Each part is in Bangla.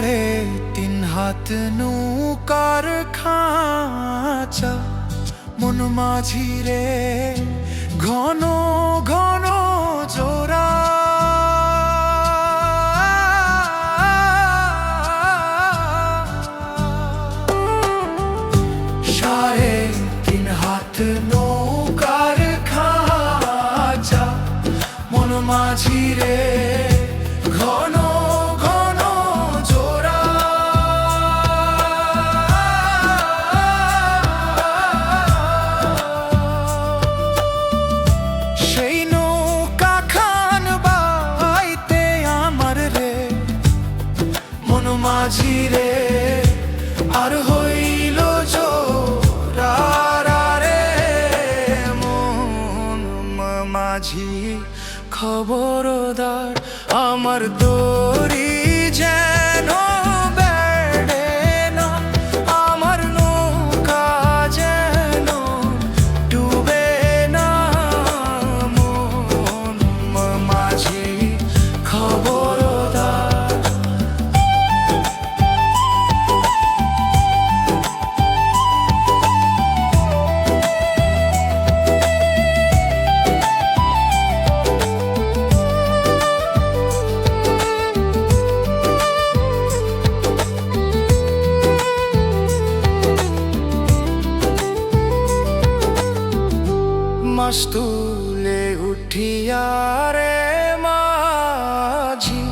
3.5 নৌকার খাঁচা মন মাঝি রে ঘন ঘন জোড়া সাড়ে 3.5 নৌকার খাঁচা মন মাঝি রে ঘন ঘন জোড়া সেই নৌকা খান বাইতে আমার রে মন মাঝি রে আর হইল জোড়া রে মন মাঝি খবরদার আমার দড়ি যেন বেড়ে না আমার নৌকা যেন ডুবে না মন মাঝি খবরদার মাছ তুলে উঠিয়া রে মাঝি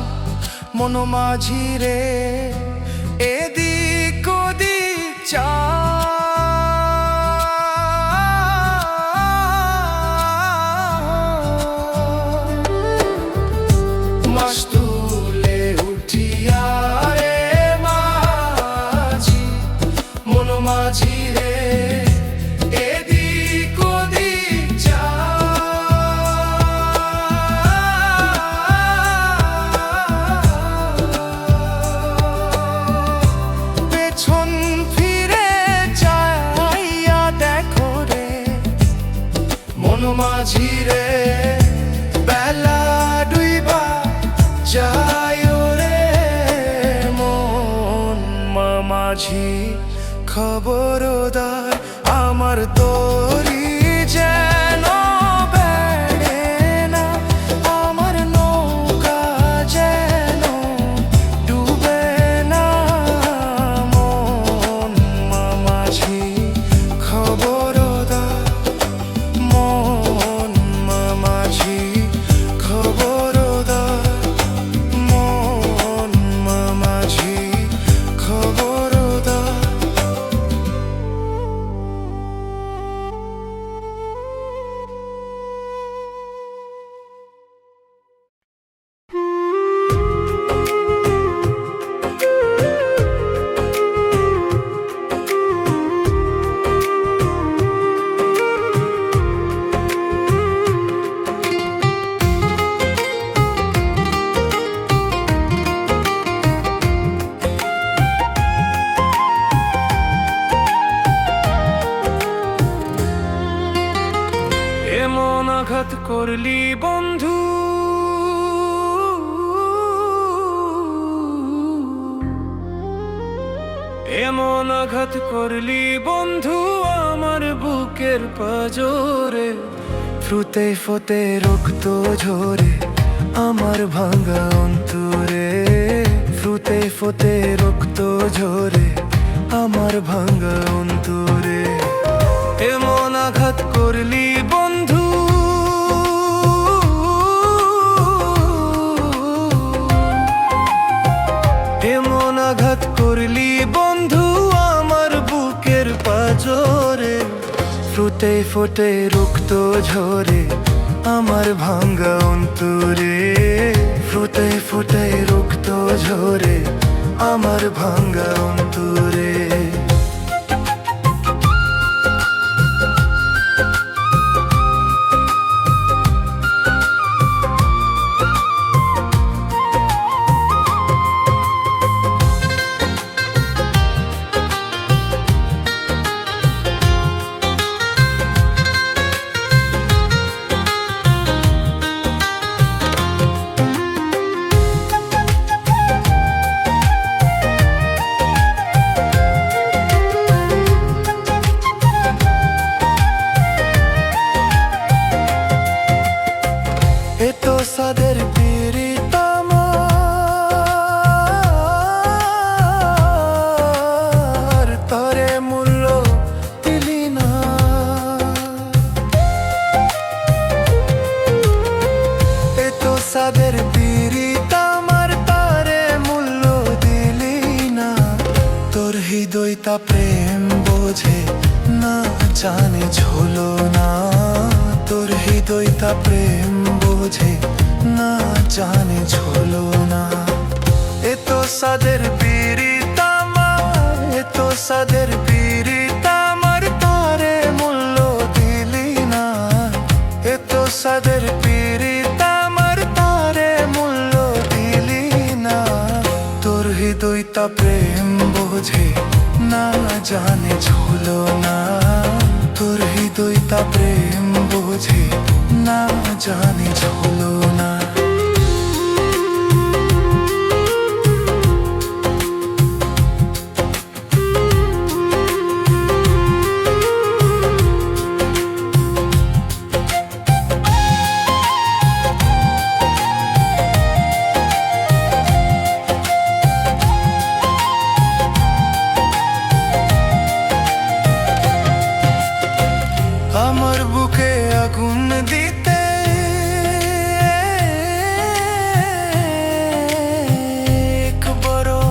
মন মাঝি রে এদিক ওদিক চা মাছ তুলে উঠিয়া রে মাঝি মন মাঝি রে মাঝি রে বেলা ডুইবা যায় রে মন মাঝি খবরদার আমার তরি যেন বেড়ে না আমার নৌকা যেন ডুবে না মন মাঝি খবরদার মন মাঝি খবরদার মন মাঝি খবরদার এমন আঘাত করলি বন্ধু এমন আঘাত করলি বন্ধু আমার বুকের পাজরে ফ্রুতে ফোতে রক্ত ঝরে আমার ভাঙা অন্তরে ফ্রুতে ফোতে রক্ত ঝরে আমার ভাঙা অন্তরে এমন আঘাত করলি বন্ধু এমন আঘাত করলি বন্ধু আমার বুকের পাজরে ফ্রুতে ফোটে রক্ত ঝরে আমার ভাঙা অন্তরে ফ্রুতে ফোটে রক্ত ঝরে আমার ভাঙা অন্তরে হৃদয়টা প্রেম বোঝে না, জানে ঝোলো না। তোর হৃদয়টা প্রেম বোঝে না, জানে ঝোলো না। এত সাদের পীড়িত আমার, এত সাদের পীড়িত আমার, তারে মূল্য দিলি না। এত সাদের পীড়িত আমার, তারে মূল্য দিলি না। তোর হৃদয়টা প্রেম বোঝে না, জানে ঝোলো না। তোর হৃদয়টা প্রেম বোঝে না, জানে ঝোলো না। আমার বুকে আগুন দিতে একবারও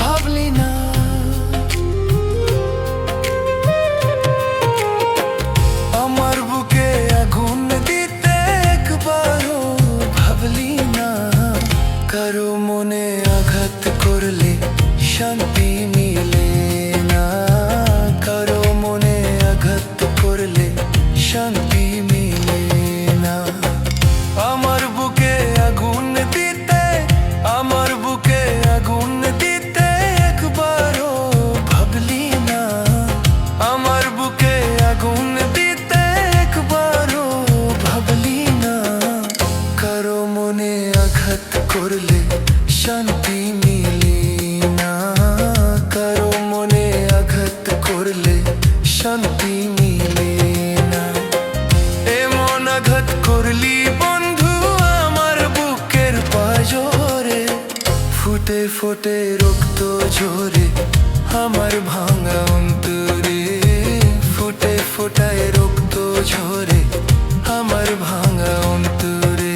ভাবলি না। আমার বুকে আগুন দিতে একবারও ভাবলি না। কারো মনে আঘাত করলে শান্তি মিলে না। কারো মনে আঘাত করলে শান্তি মিলে না। আমার বুকে আগুন দিতে, আমার বুকে আগুন দিতে একবারও ভাবলি না। আমার বুকে আগুন দিতে একবারও ভাবলি না। কারো মনে আঘাত করলে শান্তি মিলে না। কারো মনে আঘাত করলে শান্তি মিলে না। এমন আঘাত করলি বন্ধু আমার বুকের পাঁজরে, ফুটে ফুটে রক্ত ঝরে আমার ভাঙা অন্তরে। ফুটে ফুটায় রক্ত ঝরে আমার ভাঙা অন্তরে।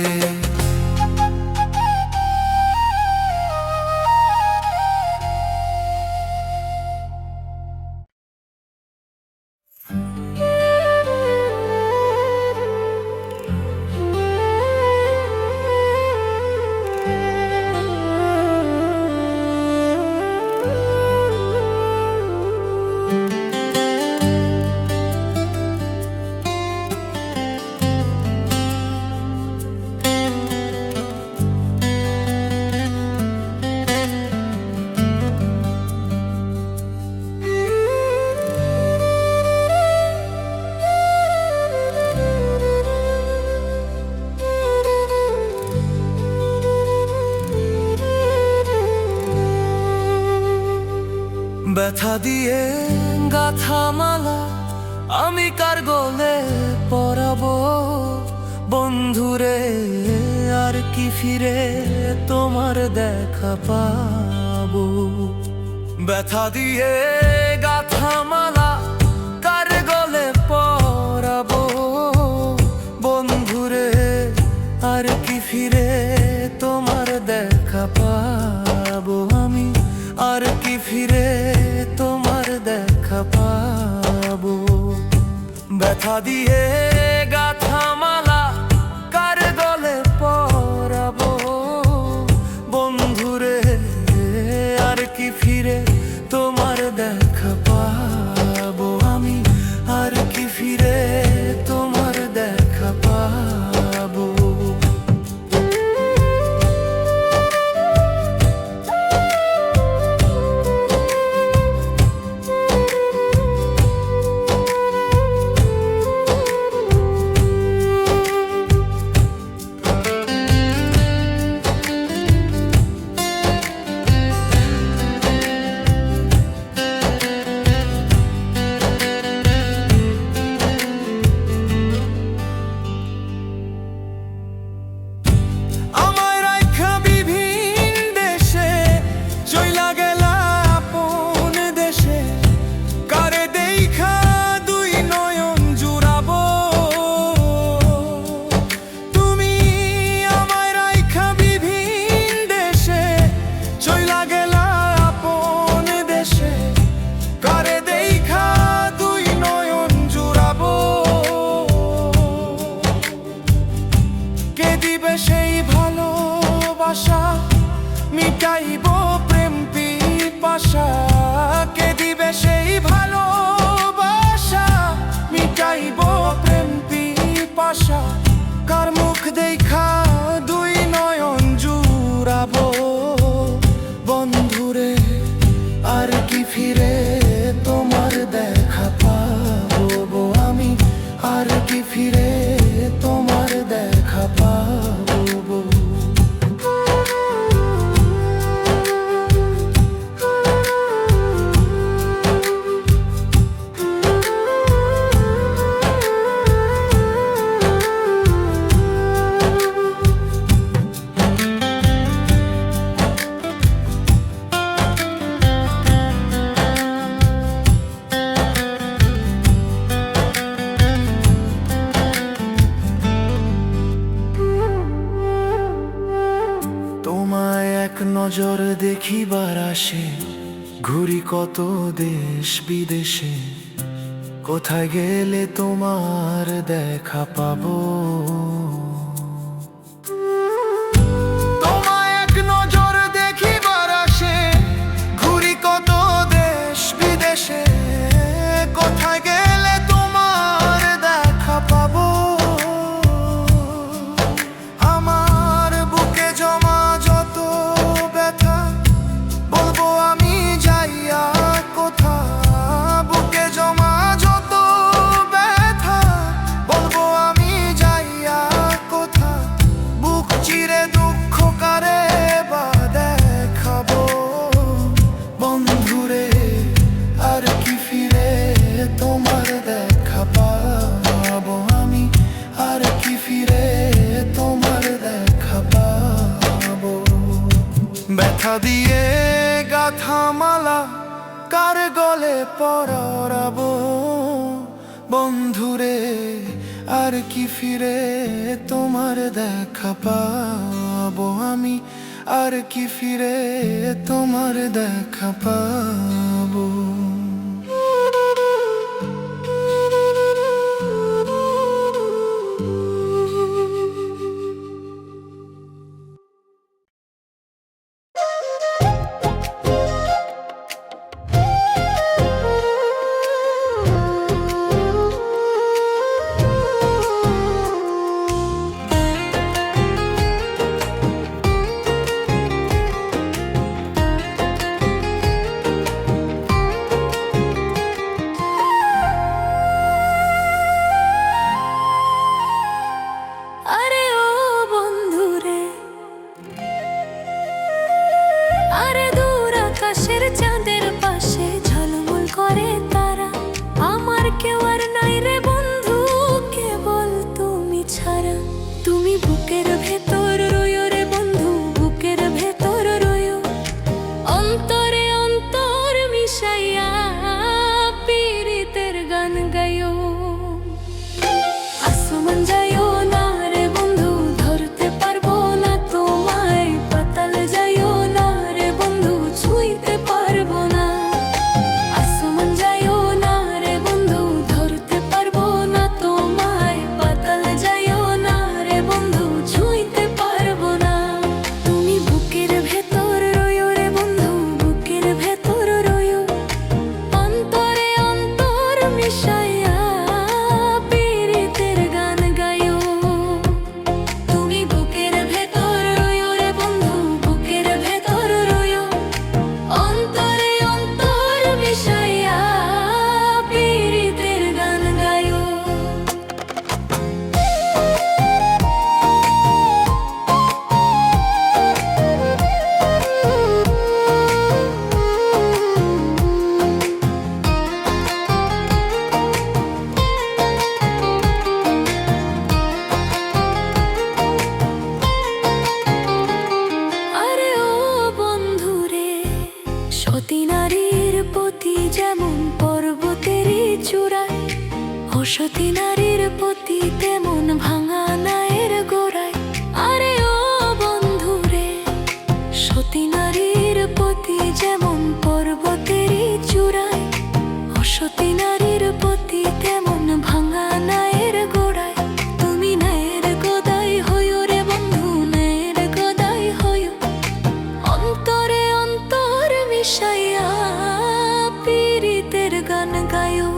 ব্যথা দিয়ে গাথা মালা আমি কার গলে পরাবো বন্ধুরে। আর কি ফিরে তোমার দেখা পাবো। ব্যথা দিয়ে গাথা মালা কার গলে পরাবো বন্ধুরে। আর কি ফিরে তোমার দেখা পাবো আমি। আর কি ফিরে তোমার দেখা পাবো। ব্যথা দিয়ে গাথা মালা কার গলে পরাবো বন্ধুরে। আর কি ফিরে তোমার দেখা পাবো আমি। আর কি ফিরে তোমার দেখা পাবো। মিটাইব প্রেম পিপাসা, কে দিবে সেই ভালোবাসা। মিটাইব প্রেম পিপাসা, কার মুখ দেখা দুই নয়ন জুড়াবো। বন্ধুরে আর কি ফিরে তোমার দেখা পাবো আমি, আর কি ফিরে তোমার দেখা পাবো। তোমায় এক নজর দেখিবার আসে, ঘুরি কত দেশ বিদেশে। কোথায় গেলে তোমার দেখা পাবো। তোমায় এক নজর দেখিবার আসে, ঘুরি কত দেশ বিদেশে। কোথায় গেলে তোমার দেখা পাবো। আমার বুকে জমা যত ব্যথা, বলবো আমি যাইয়া কোথা। বুকে জমা যত ব্যথা, বলবো আমি যাইয়া কোথা। বুক চিরে দুঃখ কারে বা দেখাবো। বন্ধুরে আর কি ফিরে তোমার দেখা পাবো আমি, আর কি ফিরে তোমার দেখা পাবো। ব্যথা দিয়ে গাথা মালা কার গলে পরাবো। বন্ধুরে আর কি ফিরে তোমার দেখা পাবো আমি, আর কি ফিরে তোমার দেখা পাবো। চাঁদের পাশে ঝলমল করে তারা, আমার কেউ আর নাই রে বন্ধু কেবল তুমি ছাড়া। তুমি বুকের ভেতর রইও রে বন্ধু, বুকের ভেতর রইও। অন্তরে অন্তর মিশাইয়া পীড়িতের গান গাইও। আসমান যাইও না রে বন্ধু, ধরতে পারবো না তোমায়। পাতাল যাইও না রে বন্ধু, ছুঁইতে পারবো না। আসমান যাইও না রে বন্ধু, ধরতে পারবো না তোমায়। পাতাল যাইও না রে বন্ধু, ছুঁইতে পারবো না। তুমি বুকের ভেতর রইও রে বন্ধু, বুকের ভেতর রইও। অন্তরে অন্তর মিশাইয়া পীড়িতের গান গাইও। তুমি বুকের ভেতর রইও রে বন্ধু, বুকের ভেতর রইও। অন্তরে অন্তর মিশাইয়া পীড়িতের গান গাইও। আরে ও বন্ধুরে, সতী নারীর পতি যেমন পর্বতেরই চূড়ায়, অসতী নারীর পতি তেমন ভাঙা নায়ের গোড়ায়। আরে ও বন্ধুরে, সতী নারীর পতি যেমন পর্বতেরই চূড়ায়, অসতী নারীর পতি তেমন ভাঙা নায়ের গোড়ায়। তুমি নায়ের গোদাই হইও রে বন্ধু, নায়ের গোদাই হইও। অন্তরে মিশাইয়া পীড়িতের গান গায়ো।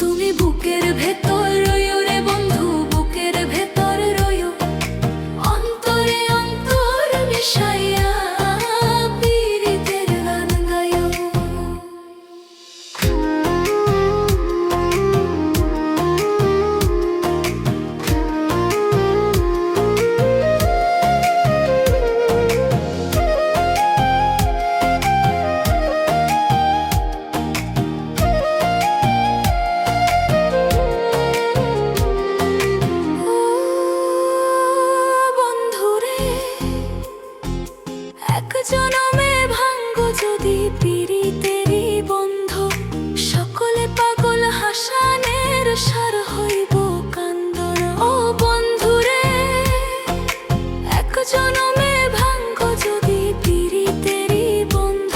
তুমি বুকের ভেতর রইও রে বন্ধু, বুকের ভেতর রইও, অন্তরে অন্তর মিশাইয়া পীড়িতের গান গায়ো। এক জনমে ভাঙ্গো যদি পীড়িতেরই বন্ধ, সকলে পাগল হাসানের সার হইব কান্দন। ও বন্ধুরে, এক জনমে ভাঙ্গো যদি পীড়িতেরই বন্ধ,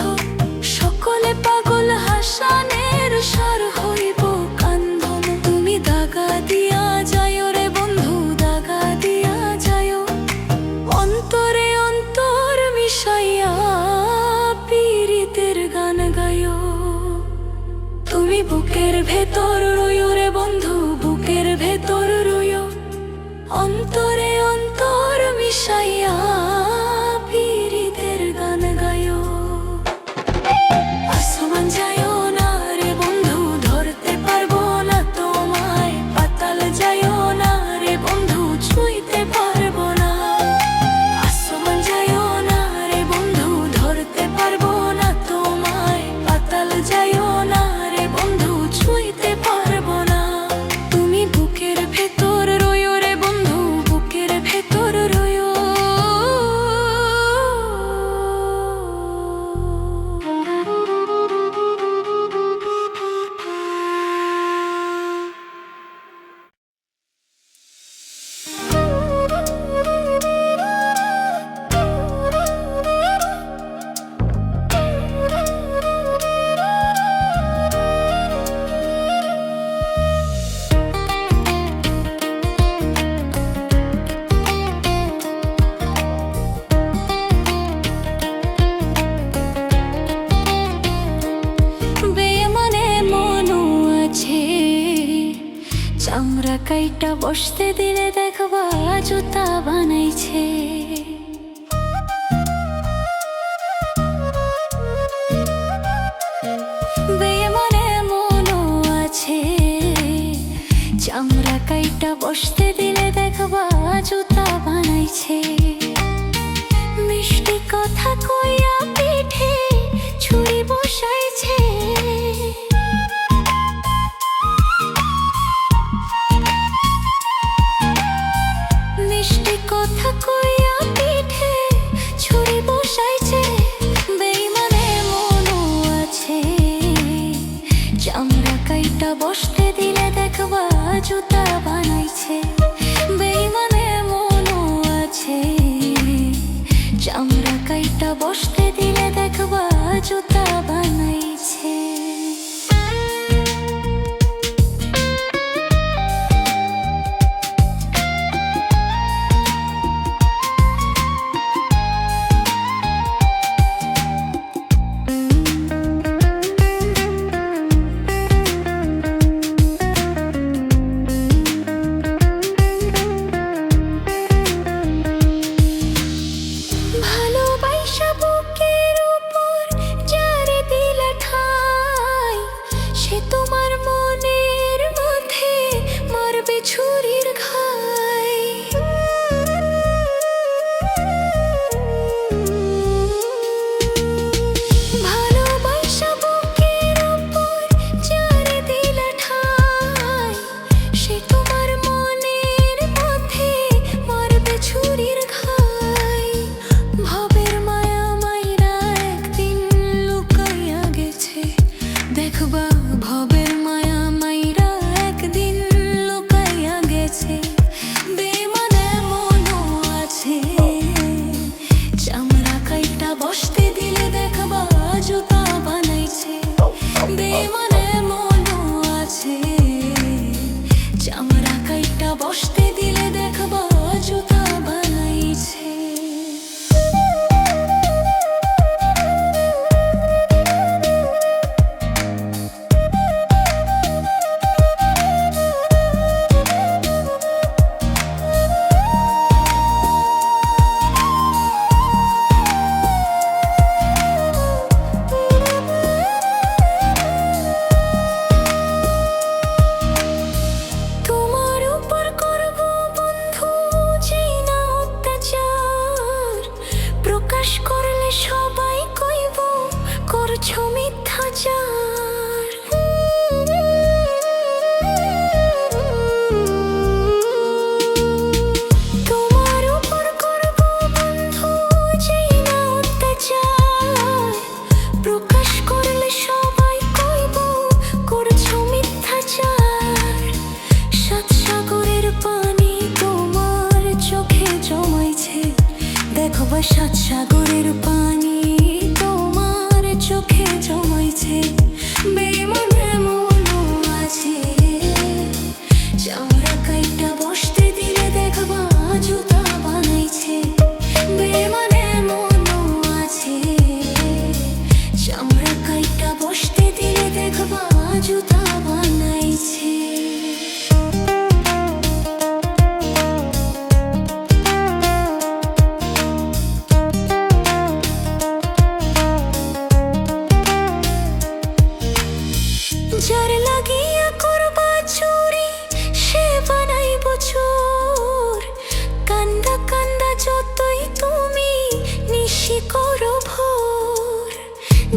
সকলে পাগল হাসানের সার হইব কান্দন। তুমি দাগা দিয়া যায়ো রে বন্ধু, দাগা দিয়া যায়ো, অন্তরে অন্তর মিশাইয়া পীড়িতের গান গায়ো। তুমি বুকের ভেতর রইও রে বন্ধু, বুকের ভেতর রইও, অন্তরে অন্তর মিশাইয়া পীড়িতের গান গায়ো। আসমান যায়ও না রে বন্ধু, ধরতে পারবো না তোমায়, পাতাল যায়ও না রে বন্ধু, ছুঁইতে পারবো না। আসমান যায়ও না রে বন্ধু, ধরতে পারবো না তোমায়, পাতাল যায়ও না রে বন্ধু, ছুঁইতে পারবো না। তুমি বুকের ভেতর রইও রে বন্ধু, বুকের ভেতর রইও। বেমানে মনও আছে, চামড়া কাইটা বসতে দিলে দেখবা জুতা বানাইছে। বেমানে মনও আছে, চামড়া কাইটা বসতে দিলে দেখবা জুতা বানাইছে। মিষ্টি কথা কইয়া পিঠে ছুরি বসাইছে। মিষ্টি কথা কইয়া পিঠে ছুরি বসাইছে। বেইমানে মনও আছে, চামড়া কাইটা বসতে দিলে দেখবা জুতা বানাইছে। বেইমানে মনও আছে, চামড়া কাইটা বসতে দিলে দেখবা জুতা বানাইছে। ভালোবাসা বুকের উপর যারে দিলে ঠাই, সে তোমার মনের মধ্যে মারবে ছুরির ঘাই। ভালোবাসা বুকের উপর যারে দিলে ঠাই, সে তোমার মনের মধ্যে মারবে ছুরির ঘাই। ভবের মায়া মাইরা একদিন লুকাইয়া গেছে, দেখবা ভবের মায়া মাইরা একদিন লুকাইয়া গেছে। বেমানে মনও আছে, চামড়া কাইটা বসতে দিলে দেখবা জুতা বানাইছে। বেমানে মনও আছে, চামড়া কাইটা বসতে দিলে দেখবা জুতা বানাইছে।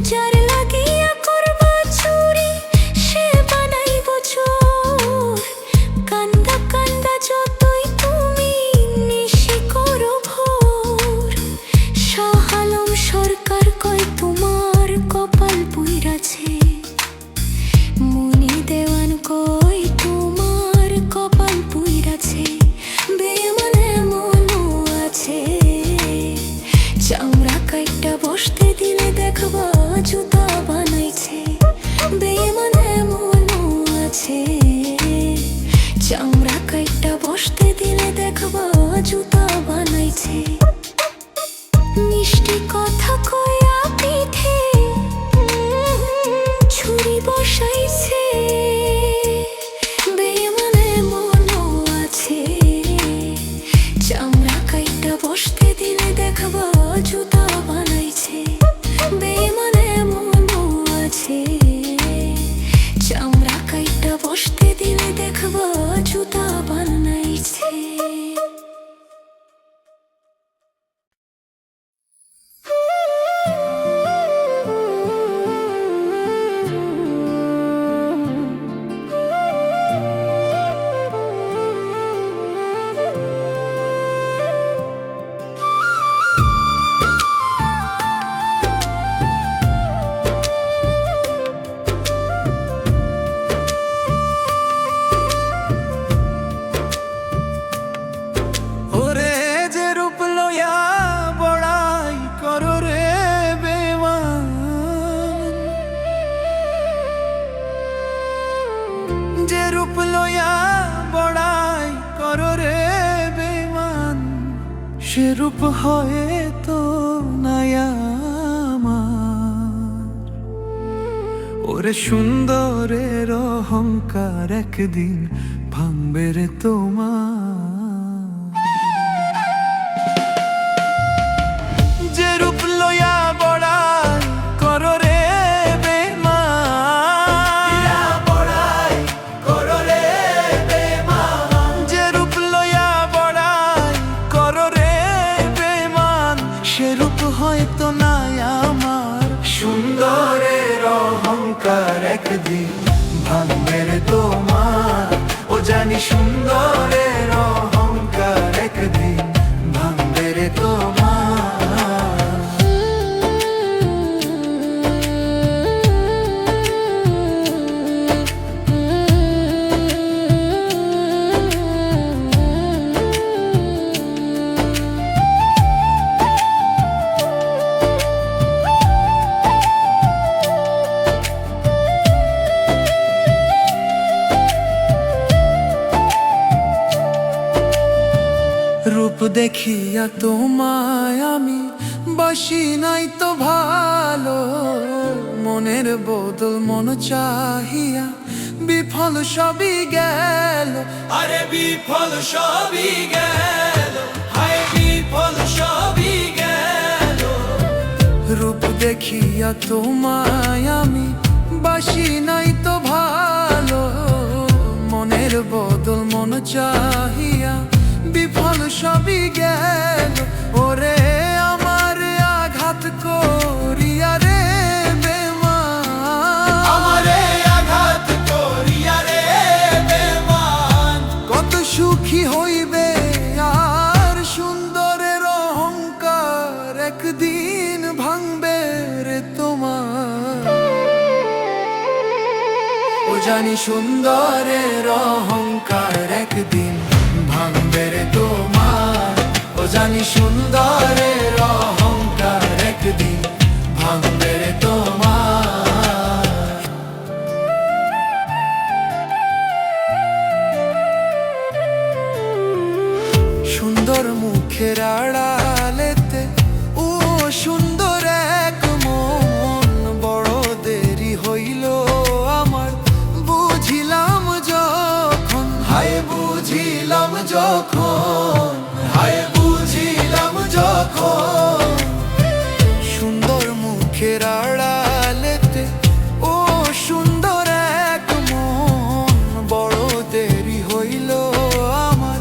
যার লাগিয়া করবা চুরি সে বানাইব চোর। কান্দা কান্দা যতই তুমি নিশি করো ভোর। শাহ আলম সরকার কয় তোমার কপাল পুইরাছে। মুনি দেওয়ান কই তোমার কপাল পুইরাছে। বেমানে মনও আছে। চামড়া কাইটা বসতে দিলে দেখবা জুতা বানাইছে। বেমানে মনও আছে। চামড়া কাইটা বসতে দিলে দেখবা জুতা বানাইছে। মিষ্টি কথা কইয়া পিঠে ছুরি বসাইছে। বেমানে মনও আছে। চামড়া কাইটা বসতে দিলে দেখবা জুতা বানাইছে। বেমানে মনও আছে। চামড়া কাইটা বসতে দিলে দেখবা জুতা বানাইছে। ওরে যে রূপ লইয়া বড়াই করো রে বেমান, যে রূপ লইয়া বড়াই করো রে বেমান, সে রূপ হয় তো নাই আমার। ওরে সুন্দরের অহংকার একদিন ভাঙবে রে তোমার। যে রূপ লইয়া বড়াই করো রে বেমান, যে রূপ লইয়া বড়াই করো রে বেমান, সে রূপ হয়তো নাই আমার। সুন্দরের অহংকার একদিন ভাঙবে রে তোমার। ও জানি সুন্দরের অহংকার একদিন ভাঙবে রে তোমার। রূপ দেখিয়া তোমায় আমি বাসি নাই তো ভালো। মনের বদল মন চাহিয়া বিফল সবই গেল। আরে বিফল সবই গেল, হায় বিফল সবই গেল। রূপ দেখিয়া তোমায় আমি বাসি নাই তো ভালো। মনের বদল মন চাহিয়া বিফল সবই গেল। ওরে আমার আঘাত করিয়া রে বেমান, আমারে আঘাত করিয়া রে বেমান, কত সুখী হইবে আর সুন্দরের অহংকার একদিন ভাঙবে রে তোমার। ও জানি সুন্দরের অহংকার একদিন ভাঙবে রে তোমার। ও জানি সুন্দরের অহংকার একদিন ভাঙবে রে তোমার। সুন্দর মুখের আড়ালেতে ও সুন্দর এক মন, বড় দেরি হইল আমার বুঝিলাম যখন। হায় বুঝিলাম যখন, হায় বুঝিলাম যখন। সুন্দর মুখের আড়ালেতে ও সুন্দর এক মন, বড় দেরি হইল আমার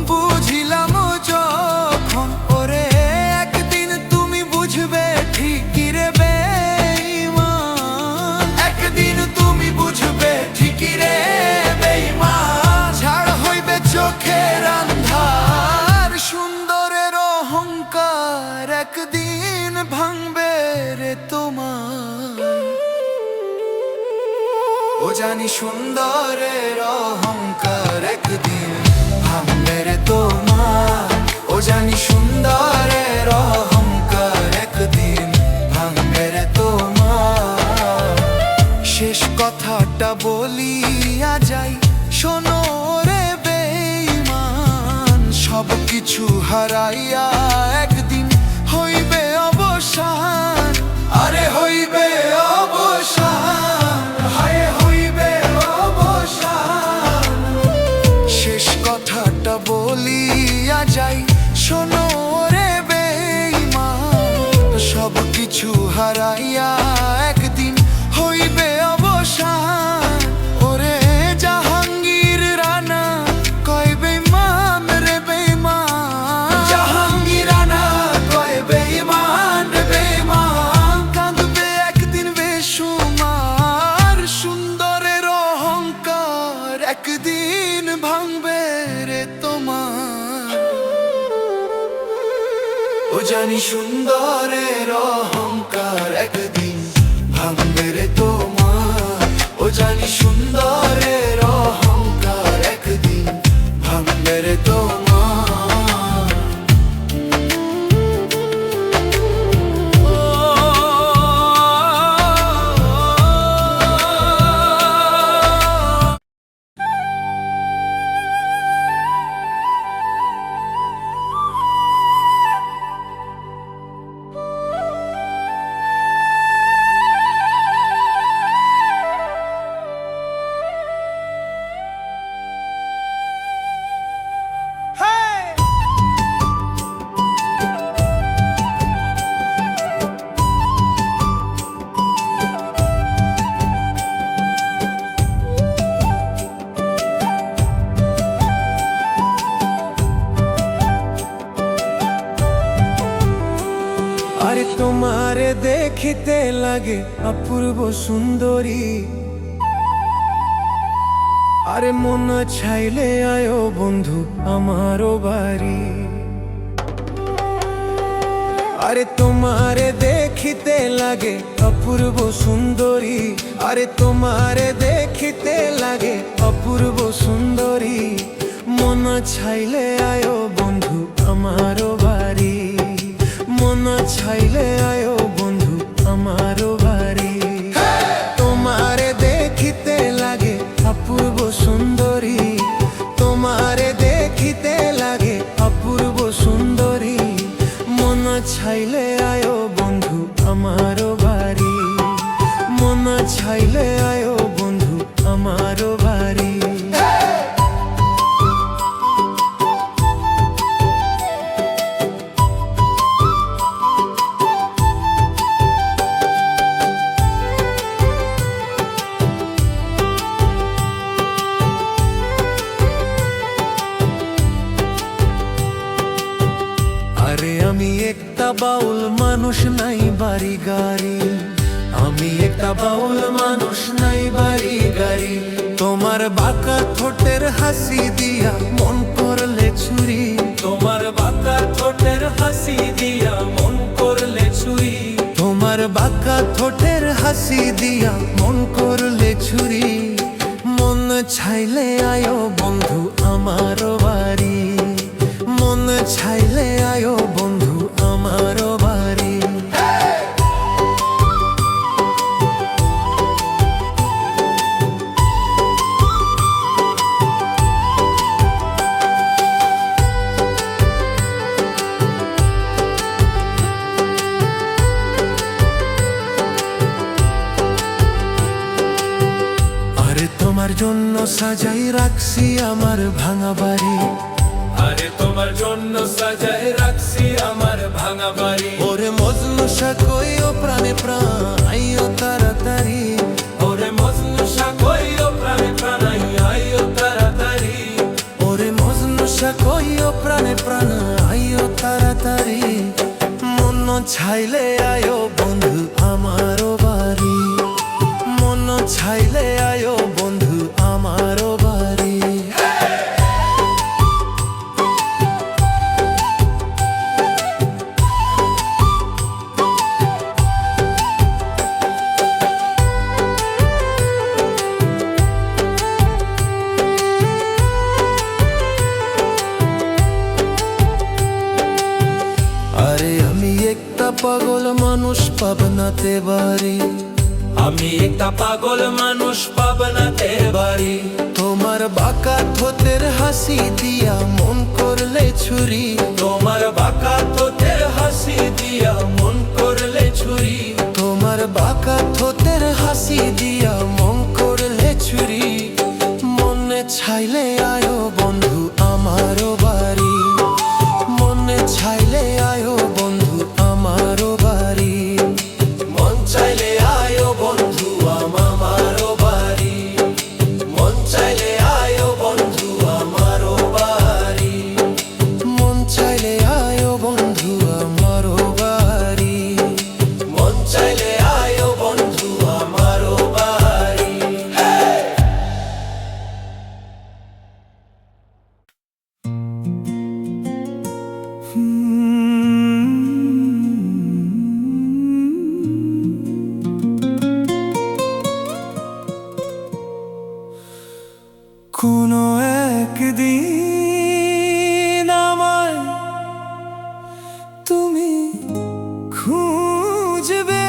বুঝিলাম যখন। ওরে একদিন তুমি বুঝবে ঠিকই রে বেঈমান। জানি সুন্দরের অহংকার একদিন ভাঙবে রে তোমার। ও জানি সুন্দরের অহংকার একদিন ভাঙবে রে তোমার। শেষ কথাটা বলিয়া যাই, শোনো রে বেঈমান, সব কিছু হারাইয়া একদিন হইবে অবসান। আরে হইবে অবসান, হায় হইবে অবসান। শেষ কথাটা বলিয়া যাই, শোনো রে বেঈমান, সব কিছু হারাইয়া একদিন হইবে অবসান। ওরে জাহাঙ্গীর রানা কয় বেঈমান রে বেঈমান, জাহাঙ্গীর রানা কয় বেঈমান রে বেঈমান। কাঁদবে একদিন বেসুমার, সুন্দরের অহংকার একদিন ভাঙবে রে তোমার। ও জানি সুন্দরের অহংকার একদিন ভাঙবে রে তোমার। ও জানি সুন্দরের অহংকার একদিন ভাঙবে রে তোমার। আরে তোমারে দেখিতে লাগে অপূর্ব সুন্দরী, আরে মন চাইলে আয়ো বন্ধু আমারও বাড়ি। আরে তোমারে দেখিতে লাগে অপূর্ব সুন্দরী, আরে তোমারে দেখিতে লাগে অপূর্ব সুন্দরী, মন চাইলে আয়ো বন্ধু আমারও বাড়ি। মন চাইলে আয়ো বন্ধু আমারও বাড়ি। তোমারে দেখিতে লাগে অপূর্ব সুন্দরী, তোমারে দেখিতে লাগে অপূর্ব সুন্দরী, মন চাইলে আয়ো বন্ধু আমারও বাড়ি। মন চাইলে আয়ো বন্ধু আমারও বাড়ি। আরে আমি একটা বাউল মানুষ নাই বাড়ি গাড়ি, আমি একটা বাউল মানুষ নাই বাড়ি গাড়ি। তোমার বাঁকা ঠোঁটের হাসি দিয়া মন করলে চুরি, তোমার বাঁকা ঠোঁটের হাসি দিয়া মন করলে চুরি, তোমার বাঁকা ঠোঁটের হাসি দিয়া মন করলে চুরি। মন চাইলে আয়ো বন্ধু আমারও বাড়ি, মন চাইলে আয়ো বন্ধু আমারও বাড়ি। আরে তোমার জন্য সাজাই রাখছি আমার ভাঙা বাড়ি, আরে তোমার জন্য সাজায় রাখছি আমার ভাঙা বাড়ি। ওরে মজনু কইও প্রাণে প্রাণ আইও তাড়াতাড়ি, ওরে মজনু কইও প্রাণে প্রাণ আইও তাড়াতাড়ি, ওরে মজনু কইও প্রাণে প্রাণ আইও তাড়াতাড়ি। মন চাইলে আয়ো বন্ধু আমারও বাড়ি, মন চাইলে আয়ো বন্ধু আমারও বাড়ি। বানাতে পারি। আমি একটা পাগল মানুষ পাবনাতে বাড়ি। তোমার বাঁকা ঠোঁটের হাসি দিয়া মন করলে ছুরি। তোমার বাঁকা ঠোঁটের হাসি দিয়া মন করলে ছুরি। তোমার বাঁকা ঠোঁটের হাসি দিয়া মন করলে ছুরি। মনে ছাইলে আয়ো বন্ধু আমারও বাড়ি। মনে ছাইলে আয়ো বন্ধু আমারও বাড়ি। মন চাইলে আয়ো বন্ধু আমারও বাড়ি। মন চাইলে আয়ো বন্ধু আমারও বাড়ি। মন চাইলে আয়ো বন্ধু আমারও বাড়ি। মন চাইলে আয়ো বন্ধু আমারও বাড়ি। কোনো একদিন আমায় তুমি খুঁজবে।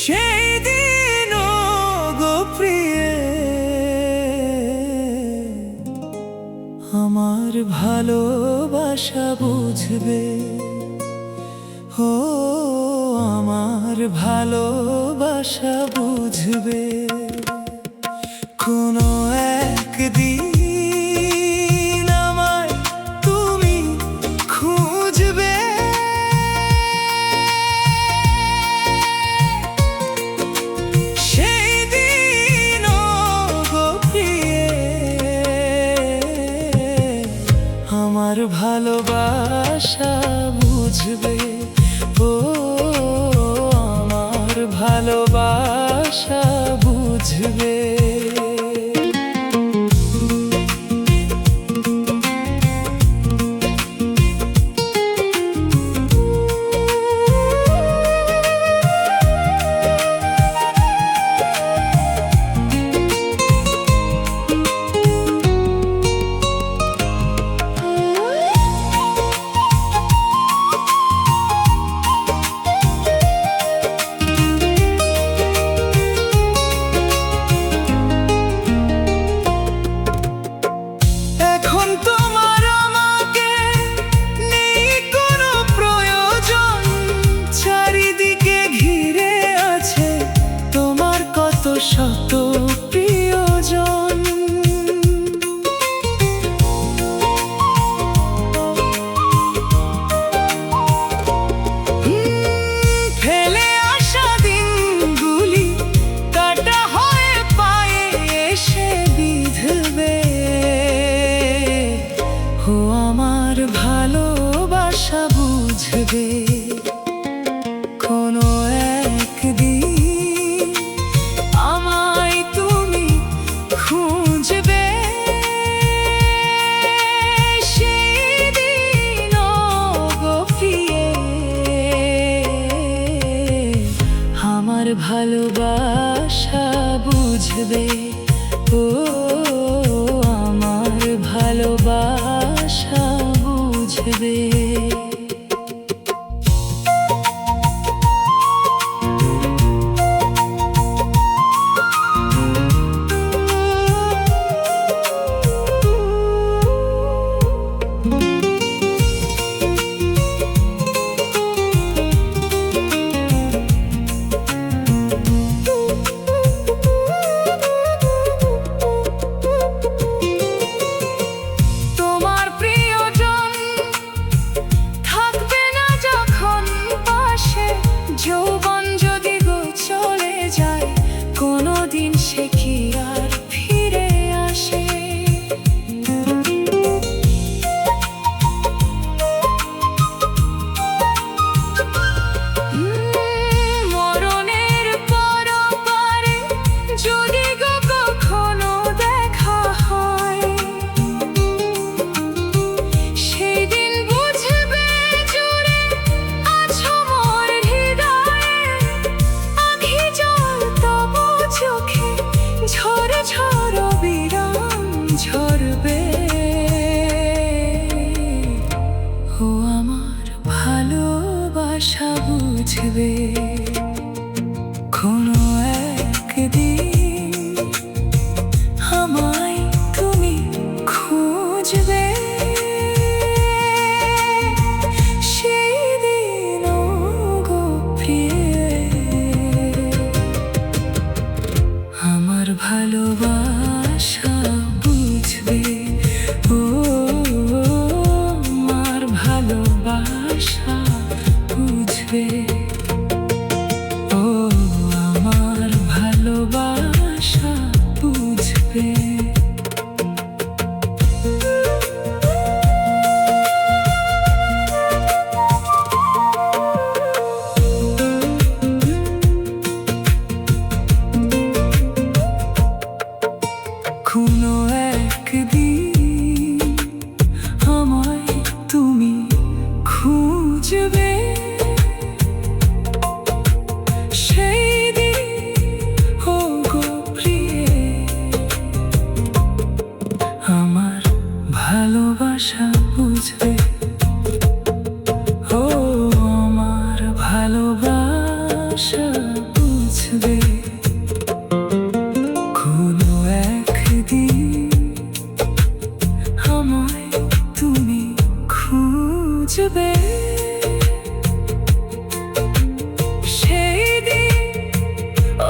সেই দিন গো প্রিয়ে আমার ভালোবাসা বুঝবে। ও আমার ভালোবাসা বুঝবে। কোনো একদিন আমায় তুমি খুঁজবে। সেই দিন গো প্রিয়ে আমার ভালোবাসা বুঝবে। ও আমার ভালোবাসা বুঝবে। এখন তোমার আমাকে নেই কোনো প্রয়োজন। চারিদিকে ঘিরে আছে তোমার কত শত প্রিয়জন। ফেলে আসা দিনগুলি কাটা হয়ে পায়ে এসে বিঁধবে। ও আমার ভালোবাসা বুঝবে। কোনো একদিন আমায় তুমি খুঁজবে। সেই দিন গো প্রিয়ে আমার ভালোবাসা বুঝবে। ও আমার ভালোবাসা বুঝবে। তোমার প্রিয়জন বুঝবে কোনো একদিন আমায় তুমি খুঁজবে সেই দিন গো প্রিয়ে আমার ভালোবাসা বুঝবে ও আমার ভালোবাসা বুঝবে ও আমার ভালোবাসা বুঝবে কোনো একদিন আমায় তুমি খুঁজবে সেই দিন ও গো প্রিয়ে আমার ভালোবাসা বুঝবে ও আমার ভালোবাসা বুঝবে কোনো একদিন আমায় তুমি খুঁজবে সেই দিন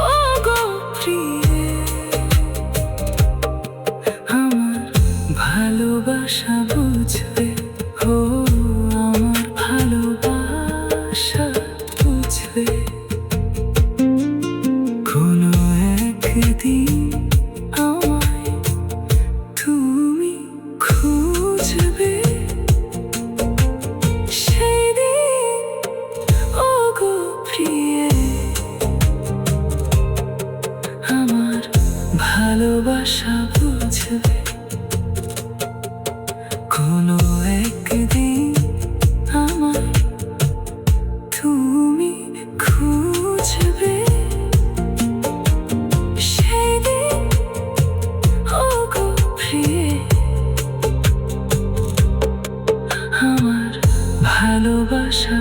ও গো প্রিয়ে আমার ভালোবাসা বুঝবে ও আমার ভালোবাসা বুঝবে কোনো একদিন আমায় তুমি খুঁজবে সেই দিন ও গো প্রিয়ে আমার ভালোবাসা বুঝবে কোনো একদিন আমায় তুমি খুঁজবে সেই দিন ও গো প্রিয়ে আমার ভালোবাসা